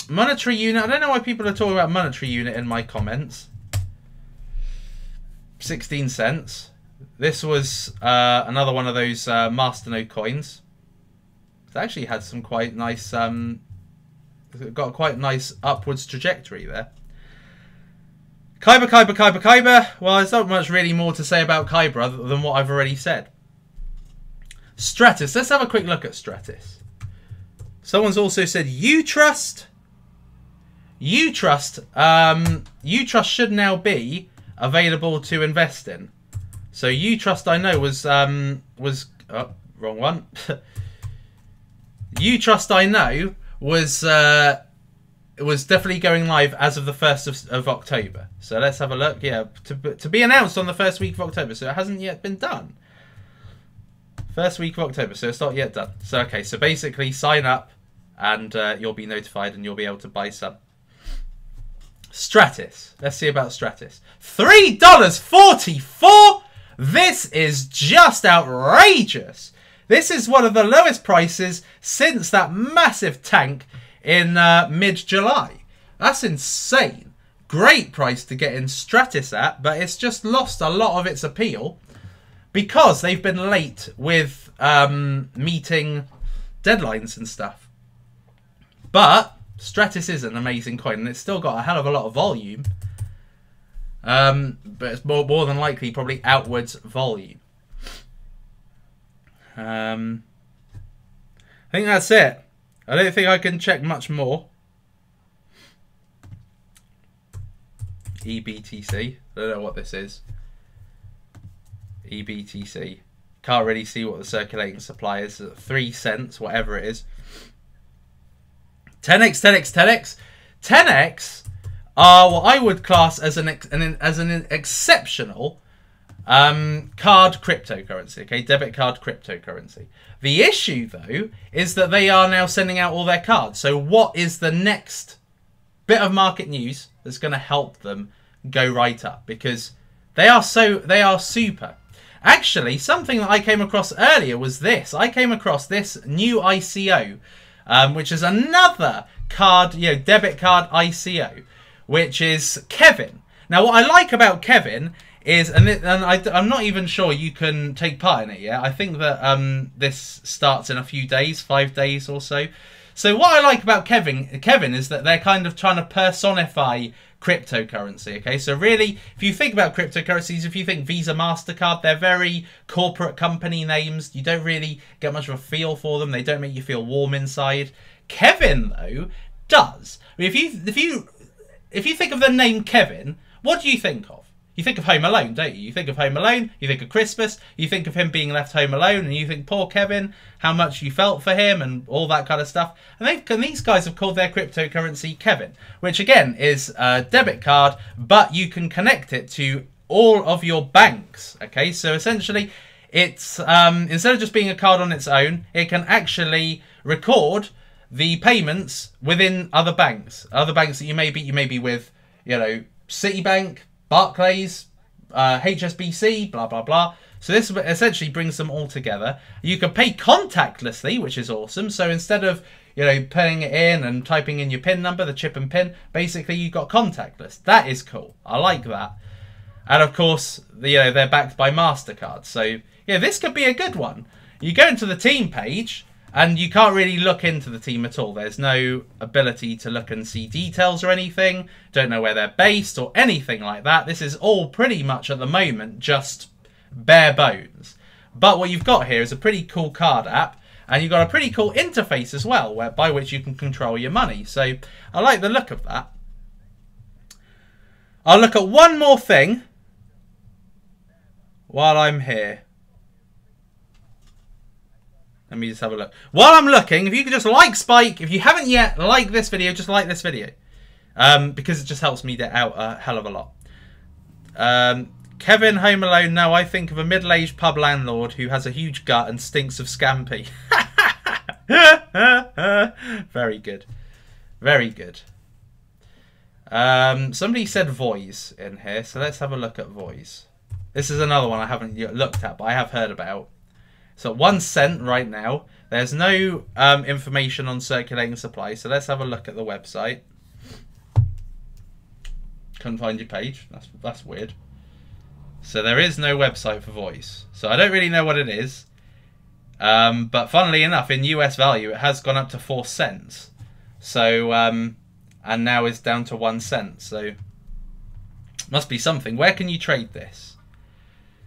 Monetary Unit. I don't know why people are talking about Monetary Unit in my comments. 16 cents. This was another one of those Masternode coins. It actually had some quite nice... got a quite nice upwards trajectory there. Kyber. Well, there's not much really more to say about Kyber other than what I've already said. Stratis. Let's have a quick look at Stratis. Someone's also said Utrust. Utrust should now be available to invest in. So Utrust, I know, was oh, wrong one. Utrust, I know, was definitely going live as of the 1st of October. So let's have a look. Yeah, to be announced on the first week of October. So it hasn't yet been done. First week of October. So it's not yet done. So okay. So basically, sign up, and you'll be notified, and you'll be able to buy some. Stratis. Let's see about Stratis. $3.44. This is just outrageous. This is one of the lowest prices since that massive tank in mid-July. That's insane. Great price to get in Stratis at, but it's just lost a lot of its appeal because they've been late with meeting deadlines and stuff. But Stratis is an amazing coin, and it's still got a hell of a lot of volume. But it's more than likely probably outwards volume. I think that's it. I don't think I can check much more. EBTC. I don't know what this is. EBTC. Can't really see what the circulating supply is. 3 cents, whatever it is. 10x. 10x are what I would class as an exceptional card cryptocurrency. Okay, debit card cryptocurrency. The issue, though, is that they are now sending out all their cards. So what is the next bit of market news that's going to help them go right up? Because they are super. Actually, something that I came across earlier was this. I came across this new ICO, which is another card, debit card ICO, which is Kevin. Now, what I like about Kevin is, I'm not even sure you can take part in it yet. I think that this starts in a few days, 5 days or so. So what I like about Kevin is that they're kind of trying to personify cryptocurrency. Okay, so really, if you think about cryptocurrencies, if you think Visa, MasterCard, they're very corporate company names. You don't really get much of a feel for them. They don't make you feel warm inside. Kevin, though, does. I mean, if you think of the name Kevin, what do you think of? You think of Home Alone, don't you? You think of Home Alone, you think of Christmas, you think of him being left home alone, and you think, poor Kevin, how much you felt for him, and all that kind of stuff. And these guys have called their cryptocurrency Kevin, which again is a debit card, but you can connect it to all of your banks. Okay, so essentially, it's instead of just being a card on its own, it can actually record the payments within other banks that you may be with, you know, Citibank, Barclays, HSBC, blah, blah, blah. So this essentially brings them all together. You can pay contactlessly, which is awesome. So instead of, you know, putting it in and typing in your PIN number, the chip and PIN, basically you've got contactless. That is cool. I like that. And of course, you know, they're backed by MasterCard. So, yeah, this could be a good one. You go into the team page, and you can't really look into the team at all. There's no ability to look and see details or anything. Don't know where they're based or anything like that. This is all pretty much at the moment just bare bones. But what you've got here is a pretty cool card app. And you've got a pretty cool interface as well, by which you can control your money. So I like the look of that. I'll look at one more thing while I'm here. Let me just have a look. While I'm looking, if you could just like Spike, if you haven't yet liked this video, just like this video. Because it just helps me get out a hell of a lot. Kevin, Home Alone, no, I think of a middle-aged pub landlord who has a huge gut and stinks of scampi. Very good. Very good. Somebody said Voice in here, so let's have a look at Voice. This is another one I haven't looked at, but I have heard about. So 1 cent right now. There's no information on circulating supply. So let's have a look at the website. Couldn't find your page. That's weird. So there is no website for Voice. So I don't really know what it is. But funnily enough, in US value, it has gone up to 4 cents. So, and now it's down to 1 cent. So must be something. Where can you trade this?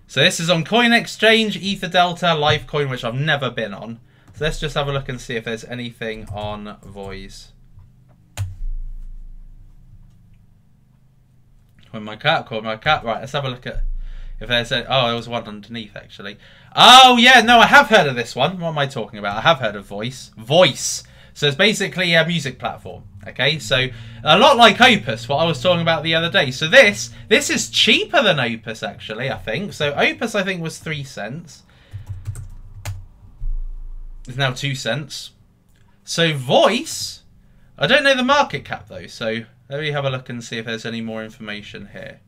So this is on Coin Exchange, Ether Delta, Lifecoin, which I've never been on. So let's just have a look and see if there's anything on Voice. When my cat called my cat. Right, let's have a look at if there's a... Oh, there was one underneath, actually. Oh, yeah, no, I have heard of this one. What am I talking about? I have heard of Voice. Voice. So it's basically a music platform. Okay, so a lot like Opus, what I was talking about the other day. So this is cheaper than Opus, actually, I think. So Opus, I think, was 3 cents. It's now 2 cents. So Voice, I don't know the market cap, though. So let me have a look and see if there's any more information here.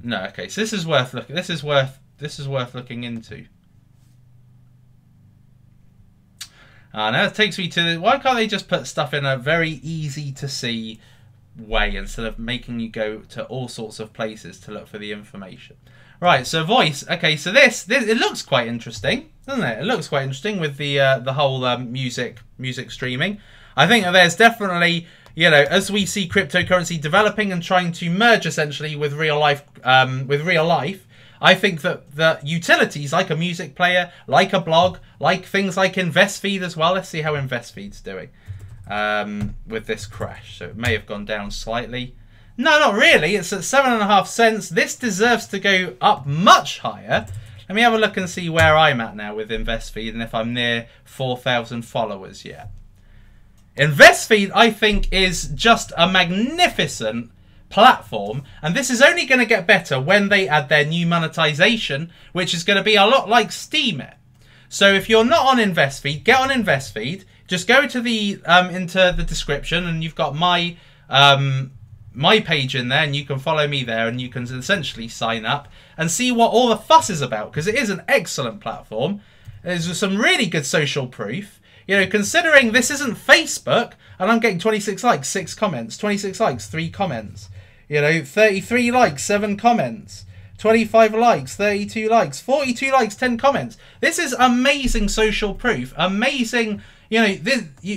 No, okay, so this is worth looking. This is worth looking into. Now it takes me to... Why can't they just put stuff in a very easy to see way instead of making you go to all sorts of places to look for the information? Right, so Voice. Okay, so this it looks quite interesting, doesn't it? It looks quite interesting with the whole music streaming. I think that there's definitely, you know, as we see cryptocurrency developing and trying to merge essentially with real life, I think that the utilities like a music player, like a blog, like things like InvestFeed as well. Let's see how InvestFeed's doing with this crash. So it may have gone down slightly. No, not really. It's at 7.5 cents. This deserves to go up much higher. Let me have a look and see where I'm at now with InvestFeed and if I'm near 4,000 followers yet. InvestFeed, I think, is just a magnificent platform, and this is only going to get better when they add their new monetization, which is going to be a lot like Steemit. So if you're not on InvestFeed, get on InvestFeed. Just go to the into the description, and you've got my my page in there, and you can follow me there, and you can essentially sign up and see what all the fuss is about, because it is an excellent platform. There's some really good social proof. You know, considering this isn't Facebook, and I'm getting 26 likes, 6 comments, 26 likes, 3 comments. You know, 33 likes, 7 comments. 25 likes, 32 likes, 42 likes, 10 comments. This is amazing social proof. Amazing, you know,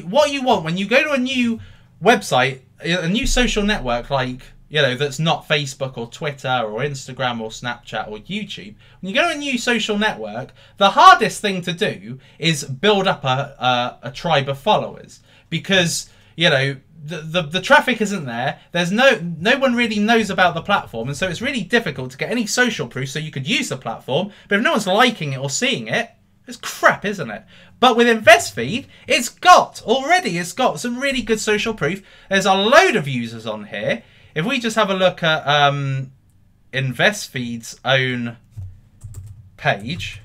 what you want when you go to a new website, a new social network like, that's not Facebook or Twitter or Instagram or Snapchat or YouTube. When you go to a new social network, the hardest thing to do is build up a tribe of followers, because, the traffic isn't there. There's no one really knows about the platform, and so it's really difficult to get any social proof so you could use the platform. But if no one's liking it or seeing it, it's crap, isn't it? But with InvestFeed, it's got some really good social proof. There's a load of users on here. If we just have a look at InvestFeed's own page,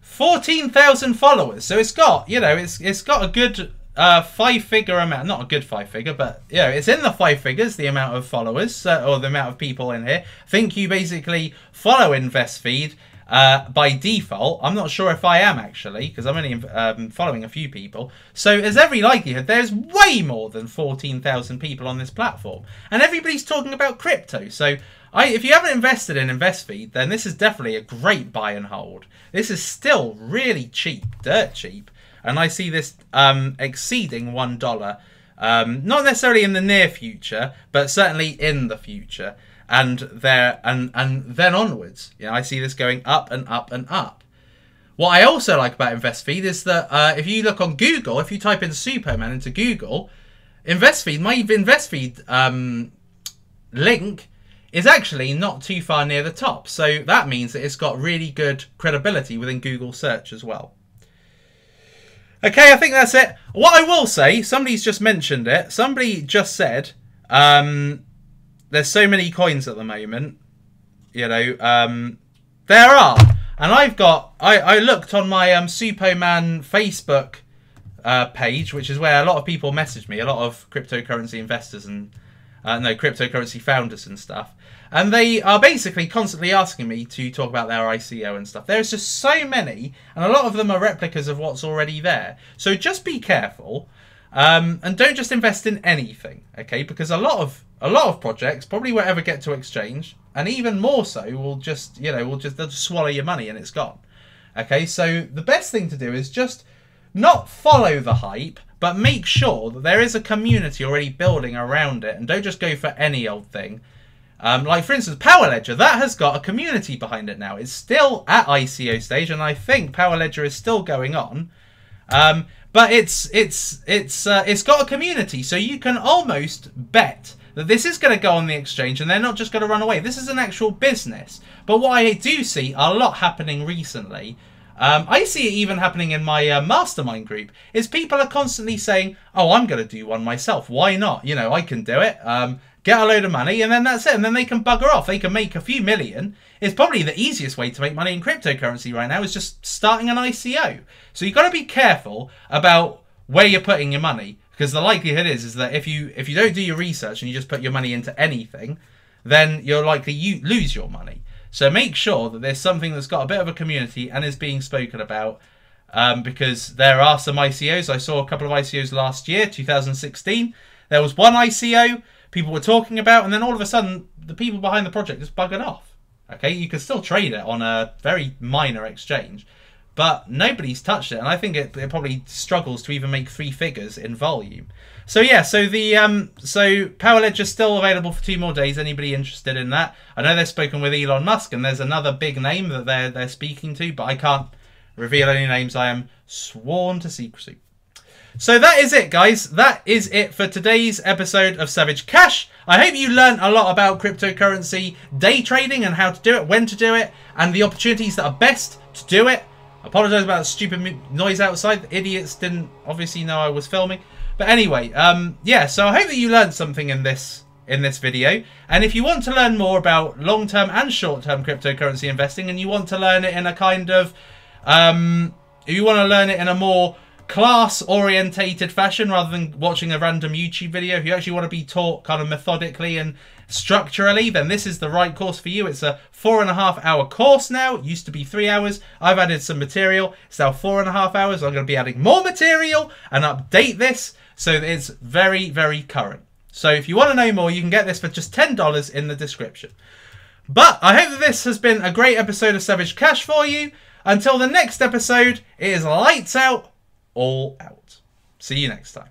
14,000 followers. So it's got, it's got a good 5-figure amount. Not a good 5-figure, but it's in the 5 figures, the amount of followers or the amount of people in here. I think you basically follow InvestFeed by default. I'm not sure if I am, actually, because I'm only following a few people. So there's every likelihood there's way more than 14,000 people on this platform, and everybody's talking about crypto. So if you haven't invested in InvestFeed, then this is definitely a great buy and hold. This is still really cheap, dirt cheap, and I see this exceeding $1. Not necessarily in the near future, but certainly in the future. And then onwards, I see this going up and up and up. What I also like about InvestFeed is that if you look on Google, if you type in Superman into Google, InvestFeed, my InvestFeed link is actually not too far near the top. So that means that it's got really good credibility within Google search as well. Okay, I think that's it. What I will say, somebody's just mentioned it. Somebody just said, there's so many coins at the moment, there are, and I looked on my Superman Facebook page, which is where a lot of people message me, a lot of cryptocurrency investors and cryptocurrency founders and stuff, and they are basically constantly asking me to talk about their ICO and stuff. There's just so many, and a lot of them are replicas of what's already there. So just be careful, and don't just invest in anything, okay? Because a lot of projects probably won't ever get to exchange, and even more so will just, they'll just swallow your money and it's gone. Okay, so the best thing to do is just not follow the hype, but make sure that there is a community already building around it, and don't just go for any old thing. Like for instance, Power Ledger, that has got a community behind it now. It's still at ICO stage, and I think Power Ledger is still going on. But it's got a community, so you can almost bet that this is going to go on the exchange and they're not just going to run away. This is an actual business. But what I do see a lot happening recently, I see it even happening in my mastermind group, is people are constantly saying, oh, I'm going to do one myself. Why not? I can do it. Get a load of money, and then that's it. And then they can bugger off. They can make a few million. It's probably the easiest way to make money in cryptocurrency right now is just starting an ICO. So you've got to be careful about where you're putting your money, because the likelihood is that if you don't do your research and you just put your money into anything, then you're likely lose your money. So make sure that there's something that's got a bit of a community and is being spoken about, because there are some ICOs. I saw a couple of ICOs last year, 2016. There was one ICO people were talking about, and then all of a sudden the people behind the project just buggered off. Okay, you can still trade it on a very minor exchange, but nobody's touched it, and I think it probably struggles to even make 3 figures in volume. So yeah, so the so Power Ledger is still available for 2 more days. Anybody interested in that? I know they've spoken with Elon Musk, and there's another big name that they're speaking to, but I can't reveal any names. I am sworn to secrecy. So that is it, guys. That is it for today's episode of Savage Cash. I hope you learned a lot about cryptocurrency day trading and how to do it, when to do it, and the opportunities that are best to do it. I apologise about the stupid noise outside. The idiots didn't obviously know I was filming. But anyway, yeah, so I hope that you learned something in this video. And if you want to learn more about long-term and short-term cryptocurrency investing, and you want to learn it in a kind of, if you want to learn it in a more class-orientated fashion rather than watching a random YouTube video, if you actually want to be taught kind of methodically and structurally, then this is the right course for you. It's a 4.5-hour course now. It used to be 3 hours. I've added some material. It's now 4.5 hours. I'm going to be adding more material and update this so that it's very, very current. So if you want to know more, you can get this for just $10 in the description. But I hope that this has been a great episode of Savage Cash for you. Until the next episode, it is lights out all out. See you next time.